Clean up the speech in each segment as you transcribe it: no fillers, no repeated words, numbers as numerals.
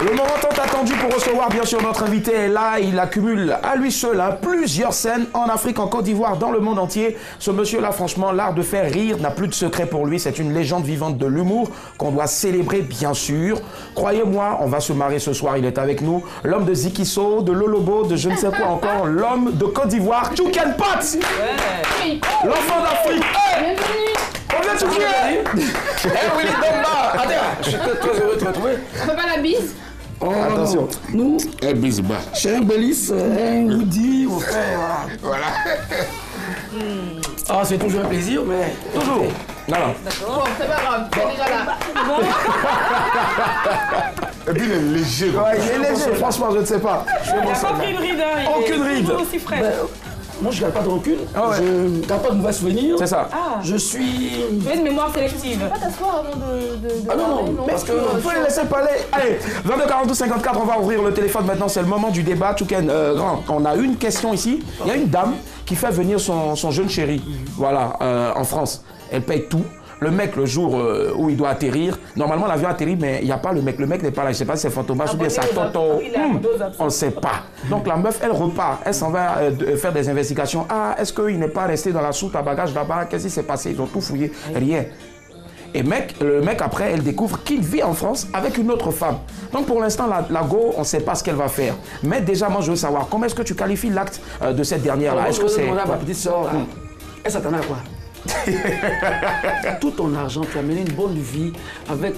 Le moment tant attendu pour recevoir bien sûr notre invité est là. Il accumule à lui seul plusieurs scènes en Afrique, en Côte d'Ivoire, dans le monde entier. Ce monsieur-là, franchement, l'art de faire rire n'a plus de secret pour lui. C'est une légende vivante de l'humour qu'on doit célébrer bien sûr. Croyez-moi, on va se marrer ce soir. Il est avec nous. L'homme de Zikiso, de Lolobo, de je ne sais quoi encore. L'homme de Côte d'Ivoire, Chouken Pot. L'enfant d'Afrique. On vient de se Willy Domba. Attends, je suis très heureux de te retrouver. On fait pas la bise? Oh, attention. Nous, Un bise bas. chez un Bélis, un Woody, on fait, Voilà. Ah, c'est toujours un plaisir, mais... Toujours. Non, non. Bon, c'est pas grave, c'est déjà là. Et puis il est léger. quoi. Ouais, il est léger, franchement, je ne sais pas. Il n'a pas pris une ride, hein. Aucune ride. Toujours aussi frais. Ben, moi, je ne garde pas de recul, Ah ouais. je ne garde pas de mauvais souvenirs. C'est ça. Ah, Je suis... tu as une mémoire sélective. Pas t'asseoir avant de Ah non, parce que... Vous pouvez les laisser parler. Allez, 22 42 54, on va ouvrir le téléphone maintenant. C'est le moment du débat. Chouken, grand, on a une question ici. Il y a une dame qui fait venir son jeune chéri, voilà, en France. Elle paye tout. Le mec, le jour où il doit atterrir, normalement l'avion atterrit, mais il n'y a pas le mec. Le mec n'est pas là. Je ne sais pas si c'est Fantomas ou bien sa tonton. On ne sait pas. Donc la meuf, elle repart. Elle s'en va faire des investigations. Ah, est-ce qu'il n'est pas resté dans la soute à bagages là-bas? Qu'est-ce qui s'est passé? Ils ont tout fouillé. Rien. Et le mec, après, elle découvre qu'il vit en France avec une autre femme. Donc, pour l'instant, la go, on ne sait pas ce qu'elle va faire. Mais déjà, moi, je veux savoir, comment est-ce que tu qualifies l'acte de cette dernière-là? Est-ce que c'est... ma petite soeur, là, elle s'attendait à quoi? Tout ton argent, tu as mené une bonne vie avec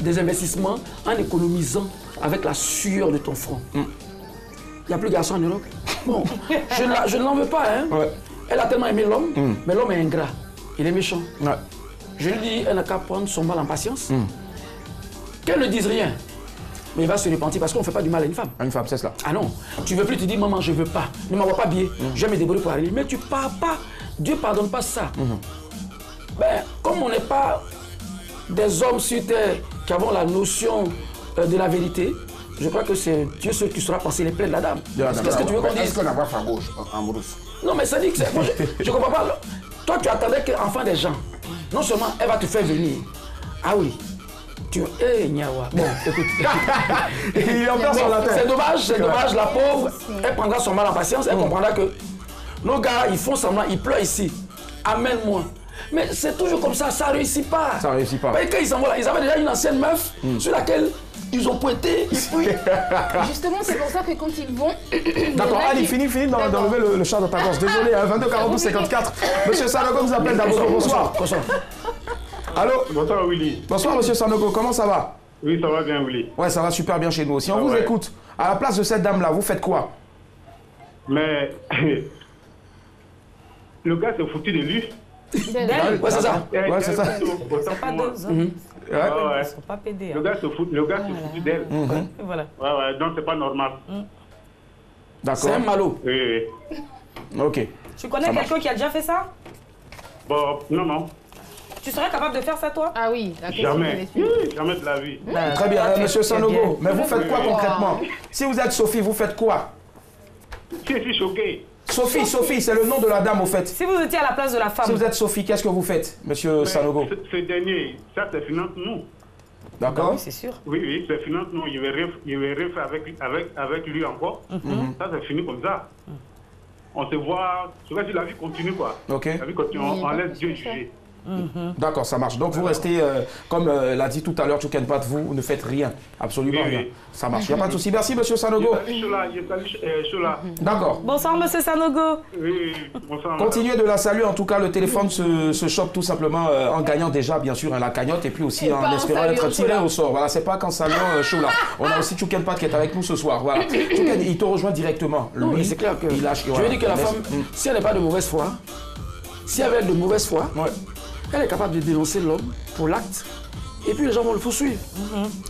des investissements en économisant avec la sueur de ton front. Il n'y a plus de garçon en Europe. Bon, je ne l'en veux pas, hein. Ouais. Elle a tellement aimé l'homme, mais l'homme est ingrat. Il est méchant. Ouais. Je lui dis, elle n'a qu'à prendre son mal en patience. Qu'elle ne dise rien. Mais il va se repentir parce qu'on ne fait pas du mal à une femme. Une femme, c'est cela. Ah non, tu veux plus te dire, maman, je veux pas. Ne m'envoie pas billet. Je vais me débrouiller pour arriver. Mais tu pars pas. Dieu pardonne pas ça. Ben, comme on n'est pas des hommes sur terre qui avons la notion de la vérité, je crois que c'est Dieu seul qui saura passer les plaies de la dame. Qu'est-ce que tu veux qu'on Est-ce dise? qu'on a pas fait gauche amoureuse? Non, mais ça dit que c'est... moi, je comprends pas. Toi, tu attendais qu'enfant des gens, non seulement elle va te faire venir. Ah oui. Tu... Eh, Niawa. Bon, écoute. Il est encore sur la tête. C'est dommage, la pauvre, elle prendra son mal en patience, elle comprendra que nos gars, ils font semblant, ils pleurent ici. Amène-moi. Mais c'est toujours comme ça ne réussit pas. Ça réussit pas. Parce que quand ils s'en vont là, ils avaient déjà une ancienne meuf sur laquelle ils ont pointé, et puis... Justement, c'est pour ça que quand ils vont... D'accord, allez, finis d'enlever le chat dans ta gorge. Désolé, 22 42 54. Monsieur Sanogo nous appelle d'abord. Bonsoir. Allô? Bonsoir Willy. Bonsoir, monsieur Sanogo, comment ça va? Oui, ça va bien Willy. Ouais, ça va super bien chez nous aussi. On Ah vous ouais. écoute. À la place de cette dame-là, vous faites quoi? Mais le gars s'est foutu de lui. D'elle. Ouais, c'est ça. Ouais, c'est ça. Pas deux hommes. Ouais. Ouais. Ils sont pas pédés. Le gars s'est foutu d'elle. Et voilà. Ouais, donc c'est pas normal. C'est D'accord. un malot. Oui. Ok. Tu connais quelqu'un qui a déjà fait ça? Bon, non. Tu serais capable de faire ça, toi? Ah oui, la question Jamais. je l'ai Jamais de la vie. Très bien, monsieur Sanogo. Mais vous faites quoi bien. concrètement? Si vous êtes Sophie, vous faites quoi? Je suis choqué. Sophie, c'est le nom de la dame au fait. Si vous étiez à la place de la Si femme, vous êtes Sophie, qu'est-ce que vous faites, monsieur Sanogo? Ce dernier, ça c'est finance nous. D'accord? oui, c'est sûr. Oui, c'est finance nous. Il va rien faire avec lui encore. Ça c'est fini comme ça. On se voit, je sais pas si la vie continue quoi. Ok. La vie continue, on laisse Dieu juger. D'accord, ça marche. Donc vous restez, comme l'a dit tout à l'heure Chouken Pat, vous ne faites rien, absolument Oui, rien. oui. Ça marche, il n'y a pas de souci. Merci monsieur Sanogo. Il salue Chola. D'accord. Bonsoir, monsieur Sanogo. Oui, bonsoir. Continuez de la saluer, en tout cas le téléphone se chope tout simplement en gagnant déjà bien sûr la cagnotte et puis aussi Et en pas en espérant saluant être tiré Chola. au sort. Voilà, c'est pas qu'en saluant Chola. On a aussi Chouken Pat qui est avec nous ce soir. Voilà. Chouken, il te rejoint directement. Non, mais Lui, c'est clair que... il lâche. Je veux dire que la femme, si elle n'est pas de mauvaise foi, si elle est de mauvaise foi, Ouais. elle est capable de dénoncer l'homme pour l'acte. Et puis les gens vont le poursuivre.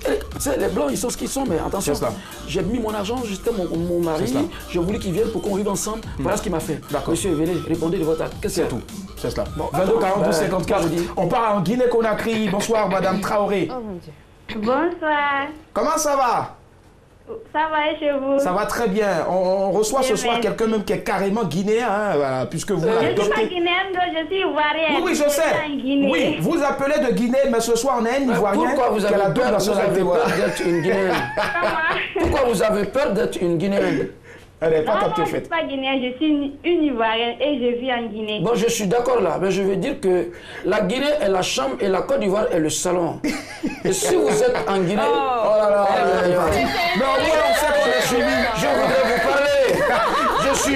Tu sais, les blancs, ils sont ce qu'ils sont, mais attention, C'est ça. j'ai mis mon argent, j'étais mon mari, C'est ça. je voulais qu'il vienne pour qu'on vive ensemble. Voilà ce qu'il m'a fait. D'accord. Monsieur, venez, répondez de votre acte. Qu'est-ce que C'est tout. C'est cela. Bon, 22 42 ben, 54. je dis. On part en Guinée-Conakry. Bonsoir madame Traoré. Oh mon Dieu. Bonsoir. Comment ça va? Ça va et chez vous? Ça va très bien. On reçoit ce Bien, soir merci. quelqu'un même qui est carrément guinéen, hein, voilà, puisque vous Je suis l'adoptez. pas guinéenne, je suis ivoirienne. Oui, oui, je sais. suis en Guinée. Oui, vous appelez de Guinée, mais ce soir on a un Ivoirien Pourquoi vous qui a la avez double peur, nationalité. Voilà. d'être une Guinéenne? Pourquoi vous avez peur d'être une Guinéenne? Elle n'est pas Non, captée, moi, je ne fait. suis pas guinéenne, je suis une ivoirienne et je vis en Guinée. Bon, je suis d'accord là, mais je veux dire que la Guinée est la chambre et la Côte d'Ivoire est le salon. Et si vous êtes en Guinée, Oh là là, mais mais au moins on sait qu'on est suivi. je voudrais vous parler.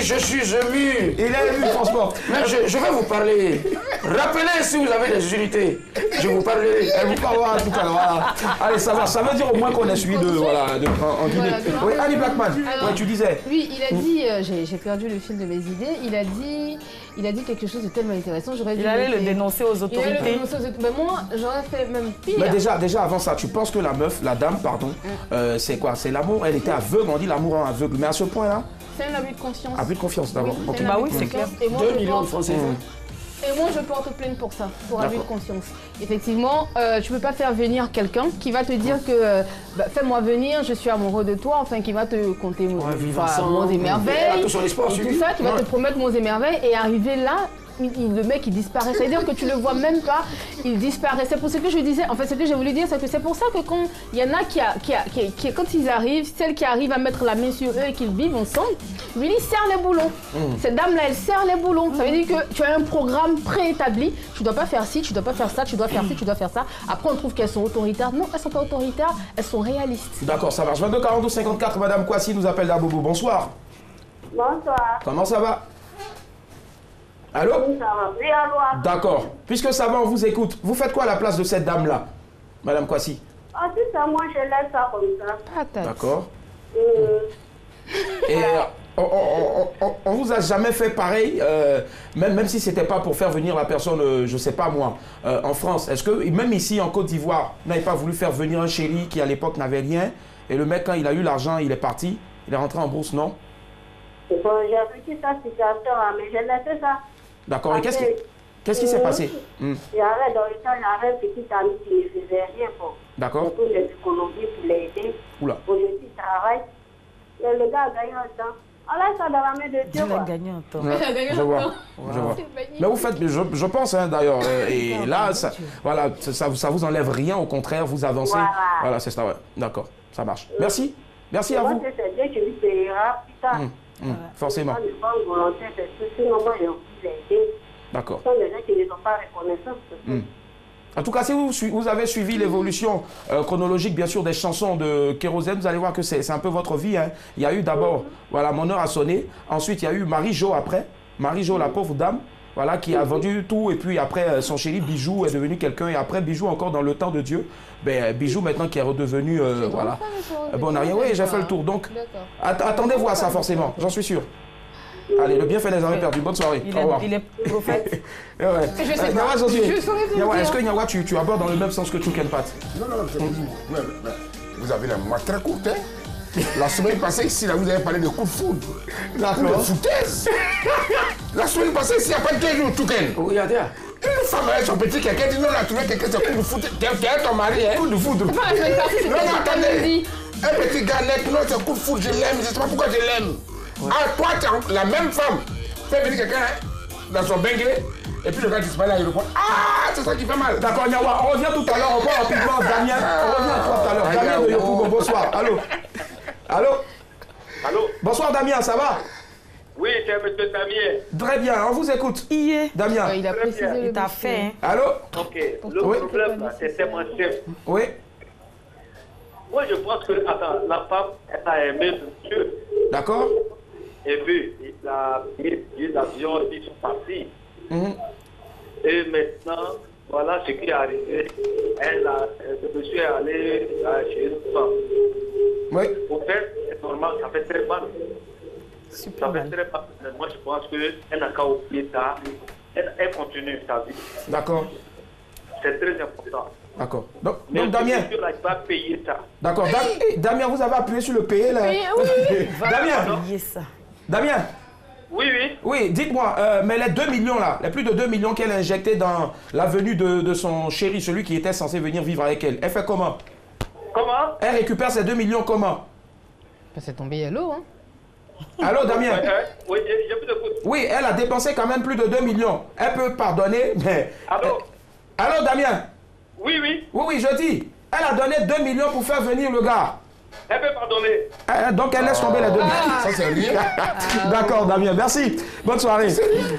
Je suis ému. Il est ému, franchement. Mais je vais vous parler. Rappelez si vous avez des unités. Je vous parlerai. Elle vous parlera tout à l'heure. Voilà. Allez, ça va. Ça veut dire au moins qu'on est suivi en Guinée. Voilà. Oui, Annie Blackman. Alors, Oui, tu disais. Lui, il a dit, j'ai perdu le fil de mes idées, il a dit quelque chose de tellement intéressant, j'aurais dû Il allait le noter. dénoncer aux Il allait le autorités. dénoncer aux autorités. Mais moi, j'aurais fait même pire. Mais déjà avant ça, tu penses que la dame, c'est quoi? C'est l'amour. Elle était aveugle. On dit l'amour en aveugle. Mais à ce point-là, C'est un abus de conscience. abus de confiance d'abord. Oui, Ok. c'est un Bah abus oui, de c'est conscience. Et moi, 2 je millions de porte- francs CFA. Et moi, je porte plainte pour ça, pour abus de D'accord. conscience. Effectivement, tu peux pas faire venir quelqu'un qui va te dire que fais-moi venir, je suis amoureux de toi, enfin qui va te compter vivre enfin, ensemble. monts et Elle merveilles, a tout son espoir et tout suivi. ça, qui va te promettre monts et merveilles, et arriver là, le mec il disparaît. C'est-à-dire que tu le vois même pas, il disparaît. C'est pour ce que je disais, en fait, ce que j'ai voulu dire, c'est que c'est pour ça que quand il y en a qui, quand ils arrivent, celles qui arrivent à mettre la main sur eux et qu'ils vivent ensemble, lui il serre les boulons. Cette dame-là, elle serre les boulons. Ça veut dire que tu as un programme préétabli. Tu dois pas faire ci, tu dois pas faire ça, tu dois faire ci, tu dois faire ça. Après, on trouve qu'elles sont autoritaires. Non, elles sont pas autoritaires, elles sont réalistes. D'accord, ça marche. 22 42 54, Madame Kwasi nous appelle d'Abobo. Bonsoir. Bonsoir. Comment ça va? Allô? Oui, ça va. Oui, allô. D'accord. Puisque ça va, on vous écoute. Vous faites quoi à la place de cette dame-là, Madame Kwasi? Ah, c'est ça, moi je laisse ça comme ça. Patate. D'accord. Et on vous a jamais fait pareil, même si c'était pas pour faire venir la personne, je sais pas moi, en France. Est-ce que, même ici en Côte d'Ivoire, vous n'avez pas voulu faire venir un chéri qui à l'époque n'avait rien, et le mec, quand il a eu l'argent, il est parti, il est rentré en bourse, non? Bon, j'ai vécu sa situation, mais je laisse ça. D'accord. Et qu'est-ce qui s'est passé? J'avais dans le temps, j'avais un petit ami qui ne faisait rien pour D'accord. pour les économies, pour l'aider. Oula. Aujourd'hui, il travaille. Et le gars a gagné un temps. On laisse ça dans la main de Dieu. Il a quoi. gagné un temps. Ouais, je vois. Je vois. Mais vous faites, je pense d'ailleurs, et là, ça, voilà, ça vous enlève rien, au contraire, vous avancez. Voilà, c'est ça, ouais. D'accord, ça marche. Merci. Merci à Moi, vous. c'est Dieu qui lui payera plus tard. Forcément. Pas de bonne volonté, c'est tout. Sinon, moi, j'ai envie d'aider. D'accord. Ce sont des gens qui ne sont pas reconnaissants. En tout cas, si vous avez suivi l'évolution chronologique, bien sûr, des chansons de Kérosène, vous allez voir que c'est un peu votre vie. Hein. Il y a eu d'abord, voilà, Mon heure a sonné. Ensuite, il y a eu Marie-Jo après. Marie-Jo, la pauvre dame, voilà, qui a vendu tout. Et puis après, son chéri Bijou est devenu quelqu'un. Et après, Bijou encore dans le temps de Dieu. Ben, Bijou maintenant qui est redevenu, voilà. Bon, on a rien. Oui, j'ai fait le tour. Donc, attendez-vous à ça forcément, j'en suis sûr. Allez, le bienfait des armées perdues. Bonne soirée. Au revoir. Il est prophète. Ouais. Je sais pas. Nyawa, Josué. Je saurais te Nyawa, dire. est-ce que Nyawa, tu abordes dans le même sens que Choukenpat? Non, c'est possible. Ouais, mais vous avez la mémoire très courte, hein? La semaine passée, ici, là, vous avez parlé de coups de foudre. Coup de foutaise. La semaine passée, ici, il n'y a pas 2 jours, Touken. Regardez. Une femme avec son petit quelqu'un dit non, on a trouvé quelqu'un, c'est coup de foudre. T'es ton mari, hein? Coup de foudre. Pas la semaine passée, Non, non, c'était attendez. Un petit gars net, non, c'est coup de foudre, je l'aime, je ne sais pas pourquoi je l'aime. Ah, toi, t'es la même femme. Fais venir quelqu'un hein, dans son bengue, et puis le gars disparaît là, il répond ah, c'est ça qui fait mal. D'accord, Nyawa, on revient tout à l'heure, on va rapidement, Damien. On revient à toi tout à l'heure. Damien de Yopougon, bonsoir. Allô? Allô? Allô? Bonsoir, Damien, ça va? Oui, c'est M. Damien. Très bien, on vous écoute. Damien. Il a précisé le T'as dossier. fait, hein. Allô? Ok, le Oui. problème, là, c'est tellement simple. Oui. Moi, je pense que attends, la femme, elle a aimé Dieu. D'accord? Et puis, il a mis l'avion, ils sont partis. Mhm. Et maintenant, voilà ce qui est arrivé. Le monsieur est allé chez une femme. Oui. Au fait, c'est normal, ça fait très mal. Super Ça fait mal. très mal. Moi, je pense qu'elle n'a qu'à oublier ça. Elle continue sa vie. D'accord. C'est très important. D'accord. Donc Mais Damien. le monsieur là, il va payer ça. D'accord. Damien, vous avez appuyé sur le payer là. Damien. Oubliez ça. Damien. Oui, oui. Oui, dites-moi, mais les 2 millions là, les plus de 2 millions qu'elle a injectés dans la venue de son chéri, celui qui était censé venir vivre avec elle, elle fait comment? Comment? Elle récupère ces 2 millions comment? C'est tombé à l'eau, hein. Allô, Damien? Oui, je vous écoute. Oui, elle a dépensé quand même plus de 2 millions. Elle peut pardonner, mais... Allô? Allô, Damien? Oui, oui. Oui, je dis. Elle a donné 2 millions pour faire venir le gars. Elle peut pardonner. Donc elle laisse tomber les 2 millions. Ça, c'est rien. D'accord, Damien, merci. Bonne soirée.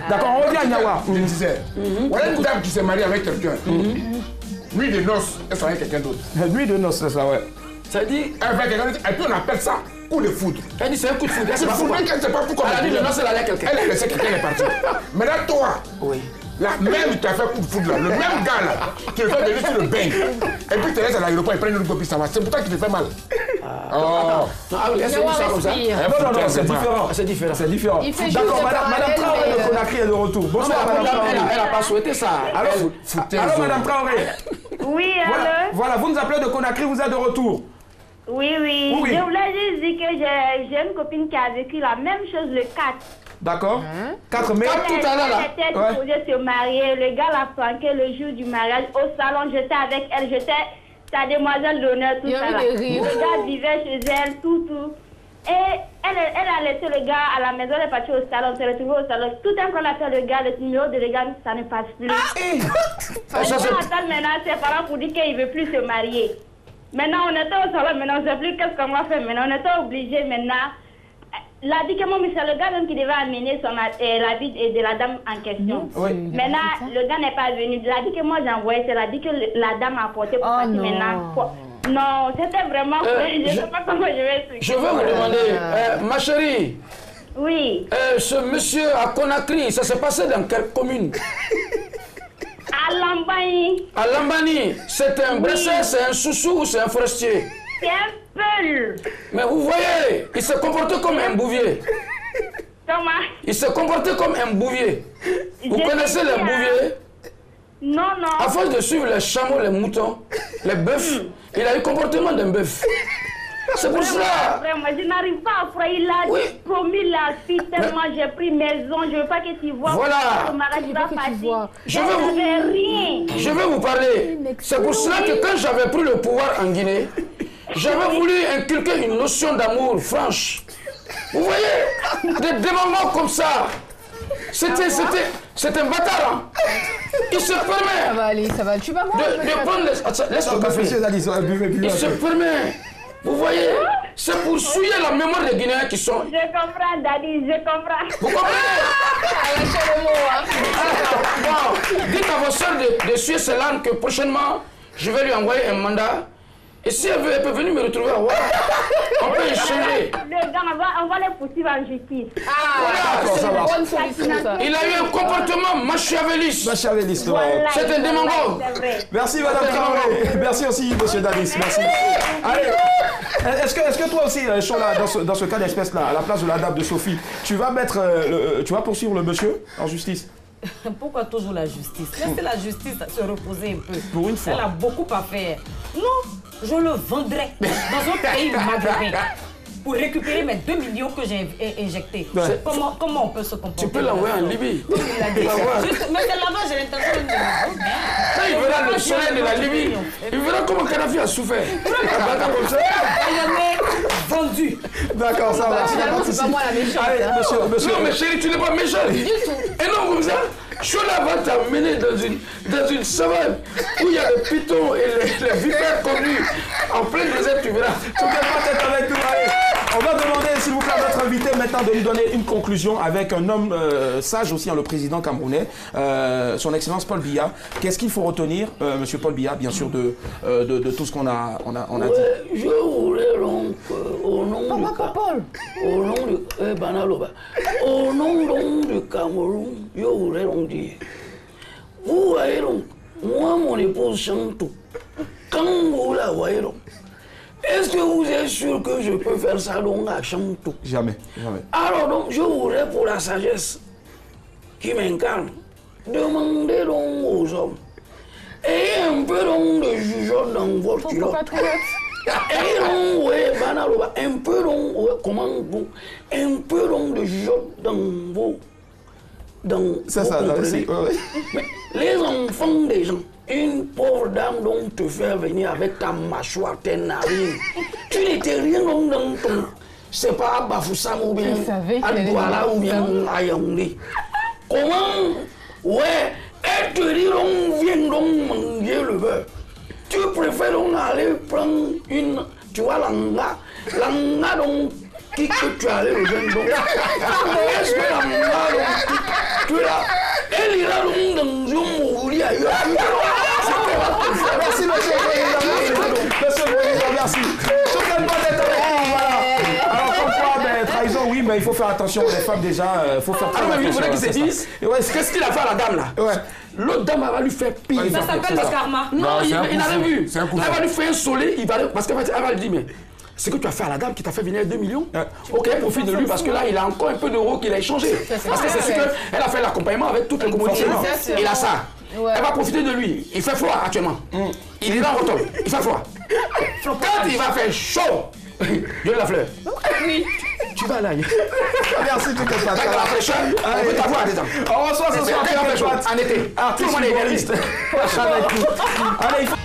D'accord, on revient à Niawa. Je disais, voilà une dame qui s'est mariée avec quelqu'un. Nuit de noces, elle s'en avec quelqu'un d'autre. Nuit de noces, c'est ça, ouais. Ça dit, Elle fait quelqu'un d'autre, et puis on appelle ça coup de foudre. elle dit c'est un coup de foudre. Elle C'est sait pas fou, pourquoi. même qu'elle ne sait pas pourquoi. Elle a dit le nom, c'est la quelqu'un. Elle a laissé quelqu'un, elle est partie. Maintenant, toi, Oui. la même qui a fait coup de foudre là, le même gars là, qui le fait venir sur le bain, et puis tu te laisses à l'aéroport et prend une copie, ça va. C'est pour toi qui te fait mal. Oh. Non, ah oui, elle se dit ça comme ça. respire. Non, non, c'est pas. différent. C'est différent. C'est différent. Il fait D'accord, juste madame parallèle, Traoré mais, de Conakry est de retour. Non, mais Bonsoir, madame Traoré. elle n'a pas souhaité ça. Allô, allô, madame Traoré. Oui, Voilà, allô? voilà, vous nous appelez de Conakry, vous êtes de retour. Oui, oui. Oui. Je voulais juste dire que j'ai une copine qui a vécu la même chose le 4. D'accord. 4 mai. Tout à l'heure, là. Elle était Ouais. supposée se marier. Le gars l'a flanqué le jour du mariage au salon. J'étais avec elle. J'étais sa demoiselle d'honneur, tout Il y ça. avait Là. des rires. Le gars vivait chez elle, tout. Et elle a laissé le gars à la maison. Elle est partie au salon. Elle s'est retrouvée au salon. Tout un coup, on appelle le gars. Le numéro de le gars, ça ne passe plus. Ça, c'est- On attend maintenant ses parents pour dire qu'il ne veut plus se marier. Maintenant, on était au salon, maintenant, on ne sait plus qu'est-ce qu'on va faire. Maintenant, on était obligé maintenant. Il a dit que mon c'est le gars même qui devait amener la vie de la dame en question. Oui. Maintenant, le gars n'est pas venu. Il a dit que moi j'ai envoyé, il a dit que la dame a apporté pour partir non. maintenant. Non, c'était vraiment... je ne sais pas comment je vais expliquer. Je veux vous demander, ma chérie, Oui, ce monsieur à Conakry, ça s'est passé dans quelle commune? à Lambaye, À Lambani, c'est un bresseur, c'est un soussou ou c'est un forestier? c'est un peul. Mais vous voyez, il s'est comporté comme un bouvier. Comment? Il s'est comporté comme un bouvier. Vous Je connaissez sais les bien. bouviers? Non, À non. force de suivre les chameaux, les moutons, les bœufs, il a eu le comportement d'un bœuf. C'est pour cela. Vraiment, je n'arrive pas à croire. Il a Oui. promis la fille tellement j'ai pris maison. Je veux pas que tu vois. Voilà. Le mariage va que tu passer. vois. Je veux vous- n'avais rien. Je vais vous parler. C'est pour cela que quand j'avais pris le pouvoir en Guinée, j'avais voulu inculquer une notion d'amour franche. Vous voyez, des démembrements comme ça. C'est un bâtard. Hein. Il se Ça permet va aller, ça va. Tu vas voir. de prendre les... Attends, laisse le café. Monsieur Zadis, buvez plus. Il se permet. Vous voyez, c'est pour souiller la mémoire des Guinéens qui sont... Je comprends, Daddy, je comprends. Vous comprenez? Lâchez le mot, hein. Bon, dites à vos soeurs de suer ces larmes que prochainement, je vais lui envoyer un mandat. Et si elle veut, elle peut venir me retrouver à Ouattara. On peut échanger. Le gars, on va les poursuivre en justice. D'accord, ça C'est va. une bonne solution, ça. Il a eu un comportement machiavéliste. Machiavéliste. Voilà, C'est un démagogue. C'est vrai. Merci Madame Traoré. Merci aussi Monsieur Dadis. Merci. Allez, est-ce que toi aussi, Chola, dans ce cas d'espèce-là, à la place de la dame de Sophie, tu vas poursuivre le monsieur en justice? Pourquoi toujours la justice? Laissez la justice se reposer un peu. Pour une fois. Elle a beaucoup à faire. Non, je le vendrai dans un pays maghrébin pour récupérer mes 2 millions que j'ai injectés. Ouais. Comment on peut se comporter? Tu peux l'envoyer en Libye. Comme il a dit. Juste, mais c'est là-bas, j'ai l'intention de le vendre. Quand il verra le soleil de la Libye, il verra comment Kadhafi a souffert. Comme ça. Vendu. D'accord, ça va. Finalement, c'est pas moi la méchante. Allez, hein. monsieur. Non, mais chérie, tu n'es pas méchant. Et non, comme ça, Chola va t'amener dans une savane où il y a les pitons et les vipères connus. En plein désert, tu verras. Tout est avec nous. Allez, on va demander, s'il vous plaît, à notre invité maintenant de nous donner une conclusion avec un homme sage aussi, le président camerounais, son Excellence Paul Biya. Qu'est-ce qu'il faut retenir, Monsieur Paul Biya, bien sûr, de tout ce qu'on a dit? Je voulais donc, au nom du Cameroun, je voulais donc dire, vous voyez donc, moi, mon épouse Chantou, quand vous la voyez donc, est-ce que vous êtes sûr que je peux faire ça donc à Chantou? Jamais. Alors donc, je voudrais pour la sagesse qui m'incarne, demander donc aux hommes, ayez un peu donc de jugeote dans votre culotte. Et donc, ouais, un peu donc, ouais, comment vous, un peu donc de jugeote dans vos... C'est ça, comprenez? Mais les enfants des gens, une pauvre dame donc te faire venir avec ta mâchoire, tes narines. Tu n'étais rien donc dans ton... c'est pas à Bafoussam ou bien savais à qu'il Douala allait ou bien à Yaoundé. Comment, ouais, et te dire on vient donc manger le beurre. Tu préfères donc aller prendre une, tu vois, l'anga donc, qui que tu allais le vendre donc. Est-ce que l'anga donc, tu l'as, elle ira donc dans un mouli ailleurs. Merci, monsieur le président, merci. Alors, comme quoi, trahison, oui, mais il faut faire attention. Les femmes, déjà, il faut faire très attention. Il faudrait qu'ils se disent, qu'est-ce qu'il a fait à la dame là? L'autre dame va lui faire pire. Ça s'appelle le karma. Non, il n'avait vu. C'est un coup. Elle va lui faire un soleil, parce qu'elle va lui dire, mais ce que tu as fait à la dame qui t'a fait venir 2 millions, ok, profite de lui parce que là, il a encore un peu d'euros qu'il a échangé. Parce que c'est sûr qu'elle a fait l'accompagnement avec toutes les commodités. Il a ça. Elle va profiter de lui. Il fait froid actuellement. Il est dans le retour. Il fait froid. Quand il va faire chaud, donne la fleur. Oui. Tu vas là. Merci, tout le monde. La fraîcheur, on peut t'avoir des ans. On reçoit ce soir En été. tout le monde est réaliste. Allez, il faut...